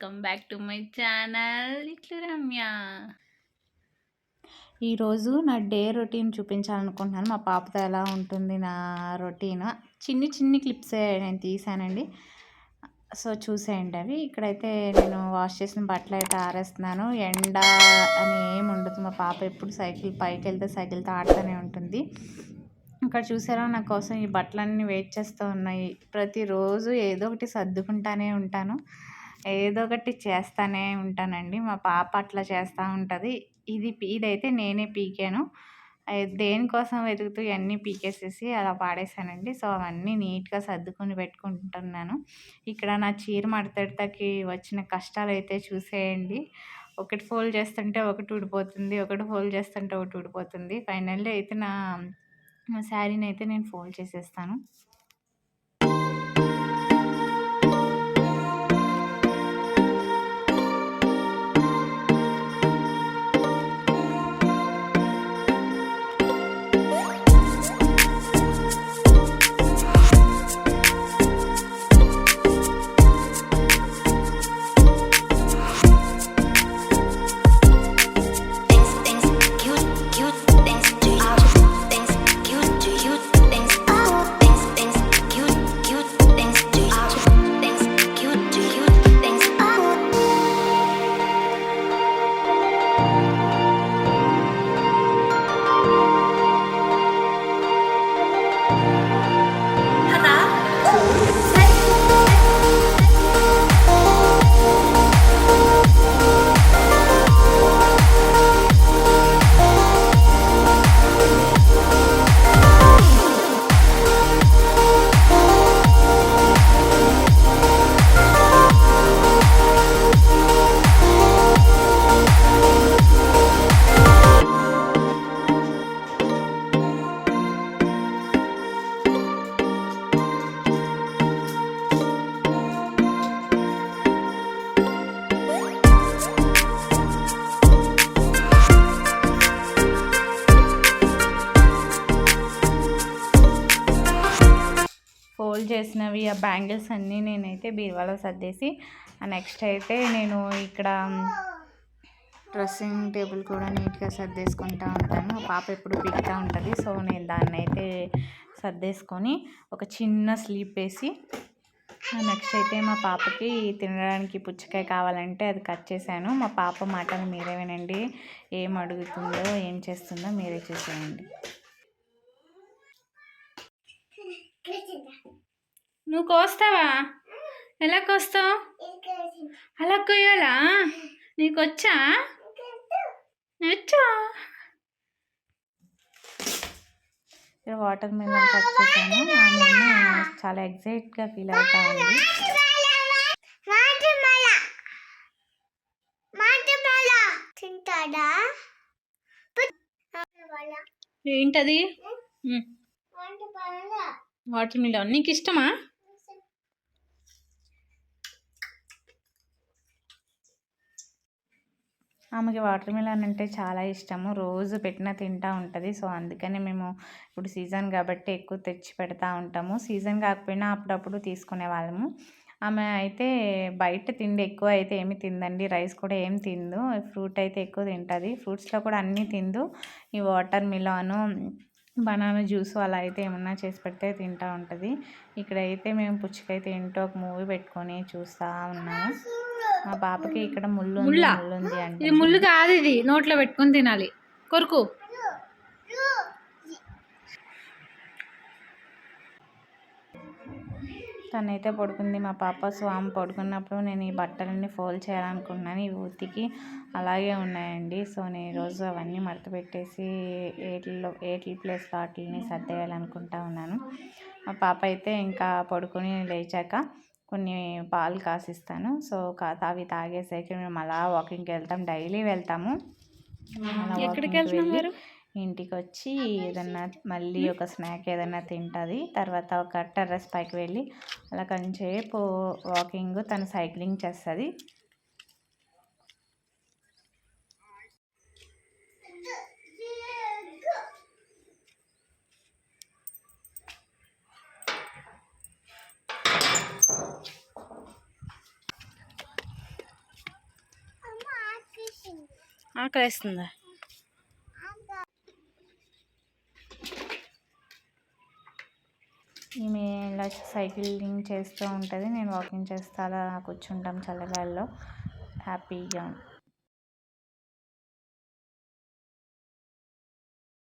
Welcome back to my channel ఇట్లు రమ్య. ఈరోజు నా డే రొటీన్ చూపించాలనుకుంటున్నాను. మా పాపతో ఎలా ఉంటుంది నా రొటీన్. చిన్ని క్లిప్సే నేను తీసానండి. సో చూసేయండి అవి. ఇక్కడైతే నేను వాష్ చేసిన బట్టలు అయితే ఆరేస్తున్నాను. ఎండ అని ఏమి ఉండదు. మా పాప ఎప్పుడు సైకిల్ పైకి వెళ్తే సైకిల్తో ఆడుతూనే ఉంటుంది. ఇక్కడ చూసారా, నా కోసం ఈ బట్టలన్నీ వెయిట్ చేస్తూ ఉన్నాయి. ప్రతిరోజు ఏదో ఒకటి సర్దుకుంటానే ఉంటాను, ఏదో ఒకటి చేస్తూనే ఉంటానండి. మా పాప అట్లా చేస్తూ ఉంటుంది. ఇదైతే నేనే పీకాను. దేనికోసం వెతుకుతూ ఇవన్నీ పీకేసేసి అలా పాడేశానండి. సో అవన్నీ నీట్గా సర్దుకొని పెట్టుకుంటున్నాను. ఇక్కడ నా చీర మడతకి వచ్చిన కష్టాలు అయితే చూసేయండి. ఒకటి ఫోల్డ్ చేస్తుంటే ఒకటి ఊడిపోతుంది, ఒకటి ఫోల్డ్ చేస్తుంటే ఒకటి ఊడిపోతుంది. ఫైనల్లీ అయితే నా శారీని అయితే నేను ఫోల్డ్ చేసేస్తాను. ఫోల్డ్ చేసినవి ఆ బ్యాంగిల్స్ అన్నీ నేనైతే బీరువాలో సర్దేసి, నెక్స్ట్ అయితే నేను ఇక్కడ డ్రెస్సింగ్ టేబుల్ కూడా నీట్గా సర్దేసుకుంటూ ఉంటాను. మా పాప ఎప్పుడు పీకుతూ ఉంటుంది. సో నేను దాన్ని అయితే సర్దేసుకొని ఒక చిన్న స్లీప్ వేసి, నెక్స్ట్ అయితే మా పాపకి తినడానికి పుచ్చకాయ కావాలంటే అది కట్ చేశాను. మా పాప మాటలు మీరే వినండి. ఏం అడుగుతుందో ఏం చేస్తుందో మీరే చూసేయండి. నువ్వు కోస్తావా? ఎలా కోస్తావు? అలా కొయ్యాలా? నీకు వచ్చా? వాటర్ మిలన్ కట్ చేశాను. నేను చాలా ఎగ్జైట్గా ఫీల్ అవుతా ఉంది. ఏంటది? వాటర్ మిలన్ నీకు ఇష్టమా? ఆమెకి వాటర్ మిలన్ అంటే చాలా ఇష్టము. రోజు పెట్టినా తింటూ ఉంటుంది. సో అందుకని మేము ఇప్పుడు సీజన్ కాబట్టి ఎక్కువ తెచ్చి పెడతా ఉంటాము. సీజన్ కాకపోయినా అప్పుడప్పుడు తీసుకునే వాళ్ళము. ఆమె అయితే బయట తిండి ఎక్కువ అయితే ఏమి తిందండి. రైస్ కూడా ఏం తిందు. ఫ్రూట్ అయితే ఎక్కువ తింటుంది. ఫ్రూట్స్లో కూడా అన్నీ తిందు. ఈ వాటర్ మిలాను, బనానా జ్యూస్ అలా అయితే ఏమన్నా చేసి పెడితే తింటూ ఉంటుంది. ఇక్కడైతే మేము పుచ్చకాయ తింటూ ఒక మూవీ పెట్టుకొని చూస్తూ ఉన్నాము. మా పాపకి ఇక్కడ ముళ్ళు ఉంది అంటే ఇది ముళ్ళు కాదు, ఇది నోట్లో పెట్టుకొని తినాలి. కొరుకు. తనైతే పడుకుంది మా పాప. సో ఆమె పడుకున్నప్పుడు నేను ఈ బట్టలన్నీ ఫోల్డ్ చేయాలనుకున్నాను. ఈ ఉతికి అలాగే ఉన్నాయండి. సో నేను ఈరోజు అవన్నీ మడత పెట్టేసి ఏట్ల ప్లేస్లో వాటిని సర్దేయాలనుకుంటా ఉన్నాను. మా పాప అయితే ఇంకా పడుకొని లేచాక కొన్ని పాలు కాసిస్తాను. సో అవి తాగేసరికి మేము అలా వాకింగ్కి వెళ్తాం. డైలీ వెళ్తాము. ఇంటికి వచ్చి ఏదన్నా మళ్ళీ ఒక స్నాక్ ఏదన్నా తింటుంది. తర్వాత ఒక టెర్రస్ పైకి వెళ్ళి అలా కొంచెంసేపు వాకింగ్, తను సైక్లింగ్ చేస్తుంది. ఆకలేస్తుందా? ఈమె ఇలా సైక్లింగ్ చేస్తూ ఉంటుంది, నేను వాకింగ్ చేస్తా అలా కూర్చుంటాం చల్లగాల్లో హ్యాపీగా.